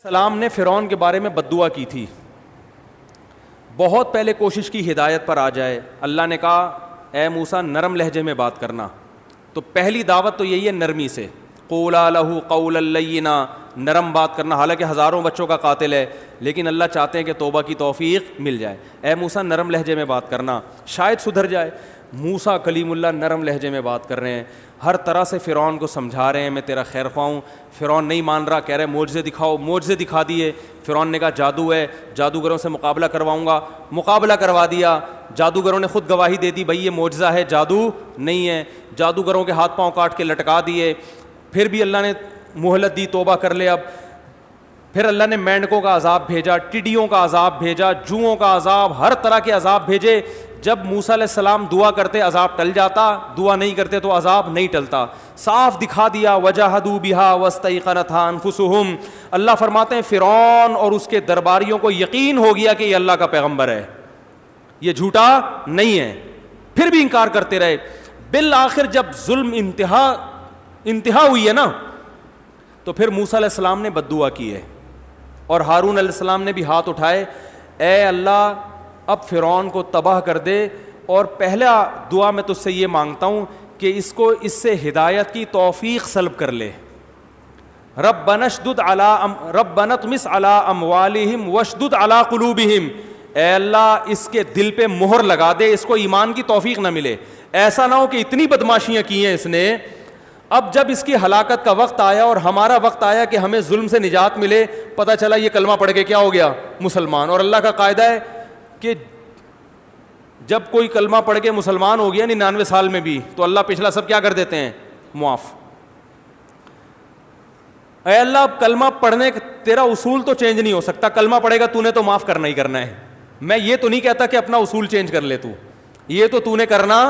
السلام نے فرعون کے بارے میں بد دعا کی تھی. بہت پہلے کوشش کی ہدایت پر آ جائے. اللہ نے کہا اے موسیٰ نرم لہجے میں بات کرنا. تو پہلی دعوت تو یہی ہے نرمی سے. قولا لہ قولا لینا, نرم بات کرنا. حالانکہ ہزاروں بچوں کا قاتل ہے, لیکن اللہ چاہتے ہیں کہ توبہ کی توفیق مل جائے. اے موسیٰ نرم لہجے میں بات کرنا, شاید سدھر جائے. موسیٰ کلیم اللہ نرم لہجے میں بات کر رہے ہیں, ہر طرح سے فرعون کو سمجھا رہے ہیں میں تیرا خیر خواہ ہوں. فرعون نہیں مان رہا, کہہ رہے معجزے دکھاؤ. معجزے دکھا دیے. فرعون نے کہا جادو ہے, جادوگروں سے مقابلہ کرواؤں گا. مقابلہ کروا دیا. جادوگروں نے خود گواہی دے دی بھائی یہ معجزہ ہے, جادو نہیں ہے. جادوگروں کے ہاتھ پاؤں کاٹ کے لٹکا دیے. پھر بھی اللہ نے مہلت دی, توبہ کر لے اب. پھر اللہ نے مینڈکوں کا عذاب بھیجا, ٹڈیوں کا عذاب بھیجا, جوؤں کا عذاب, ہر طرح کے عذاب بھیجے. جب موسیٰ علیہ السلام دعا کرتے عذاب ٹل جاتا, دعا نہیں کرتے تو عذاب نہیں ٹلتا. صاف دکھا دیا. وجاہدوا بہا واستیقنتھا انفسہم. اللہ فرماتے ہیں فرعون اور اس کے درباریوں کو یقین ہو گیا کہ یہ اللہ کا پیغمبر ہے, یہ جھوٹا نہیں ہے. پھر بھی انکار کرتے رہے. بالآخر جب ظلم انتہا ہوئی ہے نا, تو پھر موسیٰ علیہ السلام نے بد دعا کی ہے, اور ہارون علیہ السلام نے بھی ہاتھ اٹھائے. اے اللہ اب فرعون کو تباہ کر دے, اور پہلا دعا میں تجھ سے یہ مانگتا ہوں کہ اس کو اس سے ہدایت کی توفیق سلب کر لے. ربنا اطمس علی اموالہم واشدد علی قلوبہم. اے اللہ اس کے دل پہ مہر لگا دے, اس کو ایمان کی توفیق نہ ملے. ایسا نہ ہو کہ اتنی بدماشیاں کی ہیں اس نے, اب جب اس کی ہلاکت کا وقت آیا اور ہمارا وقت آیا کہ ہمیں ظلم سے نجات ملے, پتہ چلا یہ کلمہ پڑھ کے کیا ہو گیا, مسلمان. اور اللہ کا قاعدہ ہے کہ جب کوئی کلمہ پڑھ کے مسلمان ہو گیا 99 سال میں بھی, تو اللہ پچھلا سب کیا کر دیتے ہیں, معاف. اے اللہ اب کلمہ پڑھنے تیرا اصول تو چینج نہیں ہو سکتا, کلمہ پڑھے گا تو نے تو معاف کرنا ہی کرنا ہے. میں یہ تو نہیں کہتا کہ اپنا اصول چینج کر لے, یہ تو نے کرنا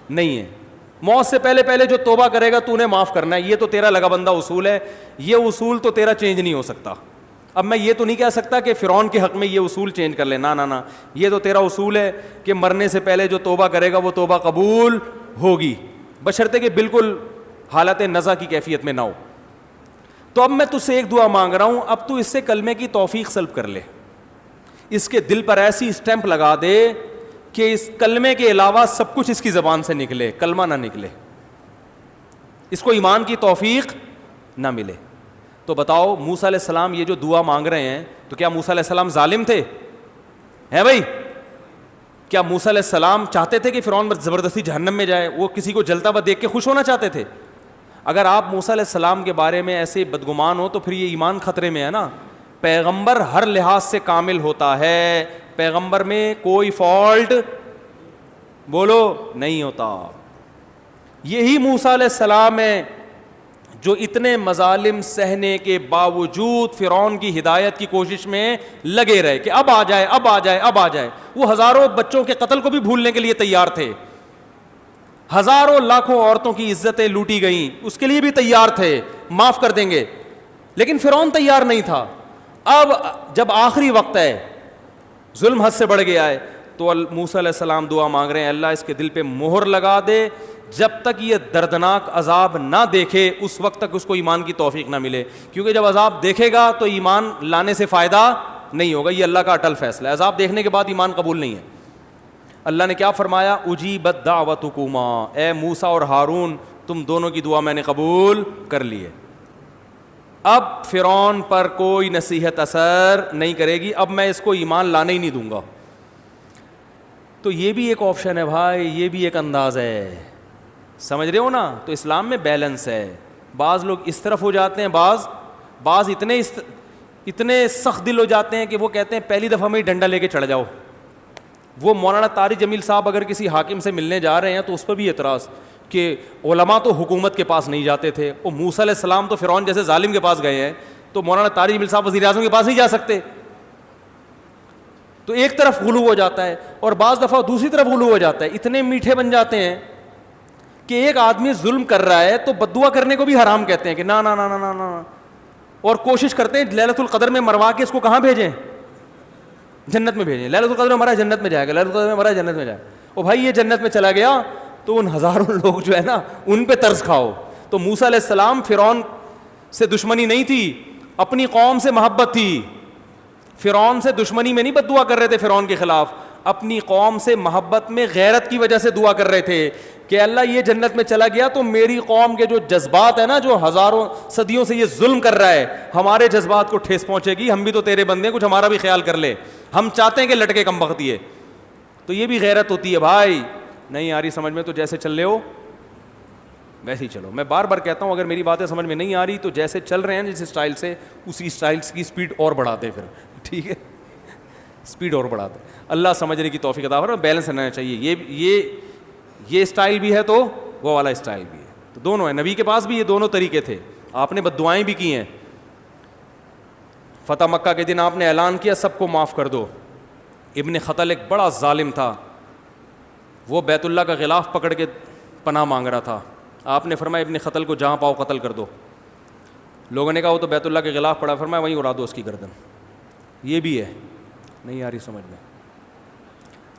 نہیں ہے. موت سے پہلے جو توبہ کرے گا تو نے معاف کرنا ہے, یہ تو تیرا لگا بندہ اصول ہے. یہ اصول تو تیرا چینج نہیں ہو سکتا. اب میں یہ تو نہیں کہہ سکتا کہ فرعون کے حق میں یہ اصول چینج کر لے, نہ, یہ تو تیرا اصول ہے کہ مرنے سے پہلے جو توبہ کرے گا وہ توبہ قبول ہوگی, بشرطے کہ بالکل حالت نزع کی کیفیت میں نہ ہو. تو اب میں تجھ سے ایک دعا مانگ رہا ہوں, اب تو اس سے کلمے کی توفیق سلب کر لے. اس کے دل پر ایسی اسٹیمپ لگا دے کہ اس کلمے کے علاوہ سب کچھ اس کی زبان سے نکلے, کلمہ نہ نکلے, اس کو ایمان کی توفیق نہ ملے. تو بتاؤ موسیٰ علیہ السلام یہ جو دعا مانگ رہے ہیں, تو کیا موسیٰ علیہ السلام ظالم تھے؟ ہے بھائی, کیا موسیٰ علیہ السلام چاہتے تھے کہ فرعون زبردستی جہنم میں جائے؟ وہ کسی کو جلتا ہوا دیکھ کے خوش ہونا چاہتے تھے؟ اگر آپ موسیٰ علیہ السلام کے بارے میں ایسے بدگمان ہو تو پھر یہ ایمان خطرے میں ہے نا. پیغمبر ہر لحاظ سے کامل ہوتا ہے, پیغمبر میں کوئی فالٹ بولو نہیں ہوتا. یہی موسیٰ علیہ السلام ہے جو اتنے مظالم سہنے کے باوجود فرعون کی ہدایت کی کوشش میں لگے رہے کہ اب آ جائے, اب آ جائے, اب آ جائے. وہ ہزاروں بچوں کے قتل کو بھی بھولنے کے لیے تیار تھے, ہزاروں لاکھوں عورتوں کی عزتیں لوٹی گئیں اس کے لیے بھی تیار تھے, معاف کر دیں گے. لیکن فرعون تیار نہیں تھا. اب جب آخری وقت ہے, ظلم حد سے بڑھ گیا ہے, تو موسیٰ علیہ السلام دعا مانگ رہے ہیں اللہ اس کے دل پہ مہر لگا دے, جب تک یہ دردناک عذاب نہ دیکھے اس وقت تک اس کو ایمان کی توفیق نہ ملے. کیونکہ جب عذاب دیکھے گا تو ایمان لانے سے فائدہ نہیں ہوگا. یہ اللہ کا اٹل فیصلہ ہے, عذاب دیکھنے کے بعد ایمان قبول نہیں ہے. اللہ نے کیا فرمایا, اجیبت دعوتکما, اے موسیٰ اور ہارون تم دونوں کی دعا میں نے قبول کر لی ہے. اب فرعون پر کوئی نصیحت اثر نہیں کرے گی, اب میں اس کو ایمان لانے ہی نہیں دوں گا. تو یہ بھی ایک آپشن ہے بھائی, یہ بھی ایک انداز ہے, سمجھ رہے ہو نا. تو اسلام میں بیلنس ہے. بعض لوگ اس طرف ہو جاتے ہیں, بعض اتنے سخت دل ہو جاتے ہیں کہ وہ کہتے ہیں پہلی دفعہ میں ہی ڈنڈا لے کے چڑھ جاؤ. وہ مولانا طارق جمیل صاحب اگر کسی حاکم سے ملنے جا رہے ہیں تو اس پر بھی اعتراض کہ علماء تو حکومت کے پاس نہیں جاتے تھے, وہ موسیٰ علیہ السلام تو فرعون جیسے ظالم کے پاس گئے ہیں, تو مولانا طارق جمیل صاحب وزیر اعظم کے پاس نہیں جا سکتے. تو ایک طرف غلو ہو جاتا ہے, اور بعض دفعہ دوسری طرف غلو ہو جاتا ہے. اتنے میٹھے بن جاتے ہیں کہ ایک آدمی ظلم کر رہا ہے تو بد دعا کرنے کو بھی حرام کہتے ہیں کہ نا نا نا نا نا, اور کوشش کرتے ہیں لیلۃ القدر میں مروا کے اس کو کہاں بھیجیں, جنت میں بھیجیں. لیلۃ القدر میں مرا جنت میں جائے گا, لیلۃ القدر میں مرا جنت میں جائے گا. او بھائی یہ جنت میں چلا گیا تو ان ہزاروں لوگ جو ہے نا ان پہ طرز کھاؤ. تو موسیٰ علیہ السلام فرعون سے دشمنی نہیں تھی, اپنی قوم سے محبت تھی. فرعون سے دشمنی میں نہیں بد دعا کر رہے تھے فرعون کے خلاف, اپنی قوم سے محبت میں غیرت کی وجہ سے دعا کر رہے تھے کہ اللہ یہ جنت میں چلا گیا تو میری قوم کے جو جذبات ہیں نا, جو ہزاروں صدیوں سے یہ ظلم کر رہا ہے, ہمارے جذبات کو ٹھیس پہنچے گی, ہم بھی تو تیرے بندے ہیں, کچھ ہمارا بھی خیال کر لے, ہم چاہتے ہیں کہ لٹکے کم بختی ہے. تو یہ بھی غیرت ہوتی ہے بھائی. نہیں آ رہی سمجھ میں تو جیسے چل رہے ہو ویسے ہی چلو. میں بار بار کہتا ہوں اگر میری باتیں سمجھ میں نہیں آ رہی تو جیسے چل رہے ہیں جس اسٹائل سے, اسی اسٹائل کی اسپیڈ اور بڑھا دیں پھر, ٹھیک ہے, اسپیڈ اور بڑھا دیں. اللہ سمجھنے کی توفیق عطا فرمائے. بیلنس رہنا چاہیے. یہ اسٹائل بھی ہے تو وہ والا اسٹائل بھی ہے, تو دونوں ہیں. نبی کے پاس بھی یہ دونوں طریقے تھے. آپ نے بد دعائیں بھی کی ہیں. فتح مکہ کے دن آپ نے اعلان کیا سب کو معاف کر دو. ابن خطل ایک بڑا ظالم تھا, وہ بیت اللہ کا غلاف پکڑ کے پناہ مانگ رہا تھا. آپ نے فرمایا ابن خطل کو جہاں پاؤ قتل کر دو. لوگوں نے کہا وہ تو بیت اللہ کے غلاف پڑا, فرمایا وہیں اڑا دو اس کی گردن. یہ بھی ہے. نہیں آ رہی سمجھ میں.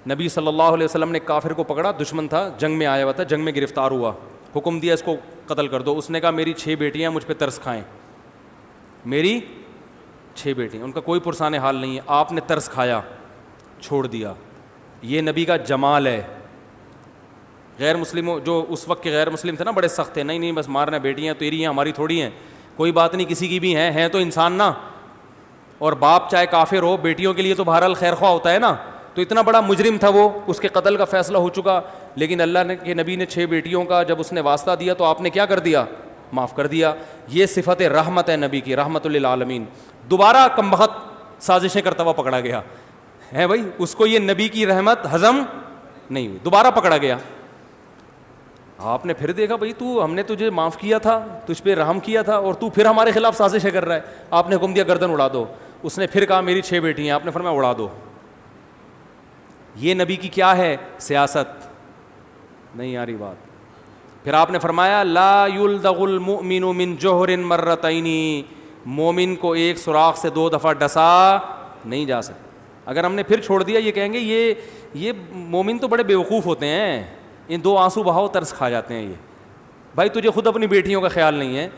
نبی صلی اللہ علیہ وسلم نے کافر کو پکڑا, دشمن تھا, جنگ میں آیا ہوا تھا, جنگ میں گرفتار ہوا, حکم دیا اس کو قتل کر دو. اس نے کہا میری 6 بیٹیاں مجھ پہ ترس کھائیں, میری 6 بیٹیاں, ان کا کوئی پرسان حال نہیں ہے. آپ نے ترس کھایا, چھوڑ دیا. یہ نبی کا جمال ہے. غیر مسلموں جو اس وقت کے غیر مسلم تھے نا بڑے سخت تھے, نہیں نہیں بس مارنا, بیٹیاں تیری ہیں ہماری تھوڑی ہیں, کوئی بات نہیں کسی کی بھی ہیں تو انسان نا. اور باپ چاہے کافر ہو بیٹیوں کے لیے تو بہرحال خیر خواہ ہوتا ہے نا. تو اتنا بڑا مجرم تھا وہ, اس کے قتل کا فیصلہ ہو چکا, لیکن اللہ نے کہ نبی نے 6 بیٹیوں کا جب اس نے واسطہ دیا تو آپ نے کیا کر دیا, معاف کر دیا. یہ صفت رحمت ہے نبی کی, رحمت للعالمین. دوبارہ کمبخت سازشیں کرتا ہوا پکڑا گیا ہے بھائی, اس کو یہ نبی کی رحمت ہضم نہیں ہوئی, دوبارہ پکڑا گیا. آپ نے پھر دیکھا بھائی تو ہم نے تجھے معاف کیا تھا, تجھ پہ رحم کیا تھا, اور تو پھر ہمارے خلاف سازشیں کر رہا ہے. آپ نے حکم دیا گردن اڑا دو. اس نے پھر کہا میری 6 بیٹی ہیں, آپ نے فرمایا اڑا دو. یہ نبی کی کیا ہے سیاست. نہیں آ رہی بات. پھر آپ نے فرمایا لا یلدغ المؤمن من جوہر مرتین, مومن کو ایک سوراخ سے 2 دفعہ ڈسا نہیں جا سکتا. اگر ہم نے پھر چھوڑ دیا یہ کہیں گے یہ مومن تو بڑے بیوقوف ہوتے ہیں, ان 2 آنسو بہاؤ ترس کھا جاتے ہیں. یہ بھائی تجھے خود اپنی بیٹیوں کا خیال نہیں ہے.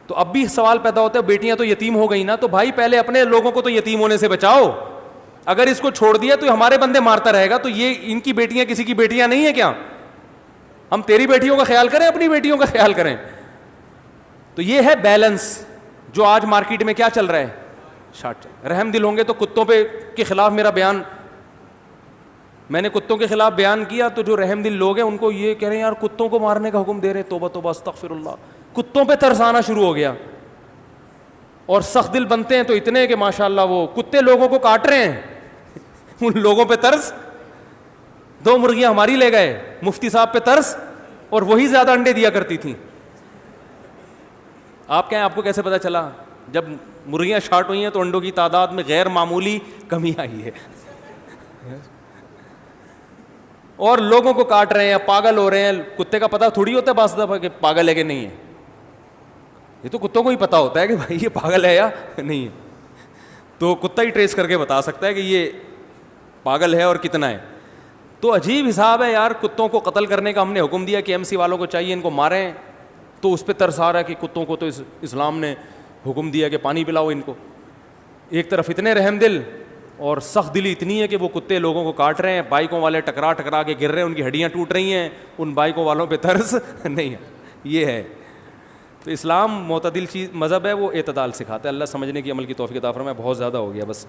تو اب بھی سوال پیدا ہوتا ہے بیٹیاں تو یتیم ہو گئی نا, تو بھائی پہلے اپنے لوگوں کو تو یتیم ہونے سے بچاؤ. اگر اس کو چھوڑ دیا تو ہمارے بندے مارتا رہے گا, تو یہ ان کی بیٹیاں کسی کی بیٹیاں نہیں ہیں کیا؟ ہم تیری بیٹیوں کا خیال کریں, اپنی بیٹیوں کا خیال کریں. تو یہ ہے بیلنس جو آج مارکیٹ میں کیا چل رہا ہے, شارٹ. رحم دل ہوں گے تو کتوں پہ کے خلاف میرا بیان, میں نے کتوں کے خلاف بیان کیا تو جو رحم دل لوگ ہیں ان کو یہ کہہ رہے ہیں یار کتوں کو مارنے کا حکم دے رہے, توبہ توبہ استغفر اللہ. کتوں پہ ترس آنا شروع ہو گیا, اور سخت دل بنتے ہیں تو اتنے کہ ماشاءاللہ وہ کتے لوگوں کو کاٹ رہے ہیں, ان لوگوں پہ ترس. 2 مرغیاں ہماری لے گئے, مفتی صاحب پہ ترس, اور وہی زیادہ انڈے دیا کرتی تھیں. آپ کہیں آپ کو کیسے پتا چلا؟ جب مرغیاں شارٹ ہوئی ہیں تو انڈوں کی تعداد میں غیر معمولی کمی آئی ہے, اور لوگوں کو کاٹ رہے ہیں, پاگل ہو رہے ہیں. کتے کا پتہ تھوڑی ہوتا ہے بعض دفعہ کہ پاگل ہے کہ نہیں ہے, یہ تو کتوں کو ہی پتہ ہوتا ہے کہ بھائی یہ پاگل ہے یا نہیں ہے. تو کتا ہی ٹریس کر کے بتا سکتا ہے کہ یہ پاگل ہے اور کتنا ہے. تو عجیب حساب ہے یار, کتوں کو قتل کرنے کا ہم نے حکم دیا کہ ایم سی والوں کو چاہیے ان کو ماریں, تو اس پہ ترس آ رہا ہے کہ کتوں کو تو اسلام نے حکم دیا کہ پانی پلاؤ ان کو. ایک طرف اتنے رحم دل اور سخت دلی اتنی ہے کہ وہ کتے لوگوں کو کاٹ رہے ہیں, بائکوں والے ٹکرا کے گر رہے ہیں, ان کی ہڈیاں ٹوٹ رہی ہیں, ان بائکوں والوں پہ ترس نہیں ہے. یہ ہے. تو اسلام معتدل چیز مذہب ہے, وہ اعتدال سکھاتا ہے. اللہ سمجھنے کی عمل کی توفیق عطا فرمائے. بہت زیادہ ہو گیا بس.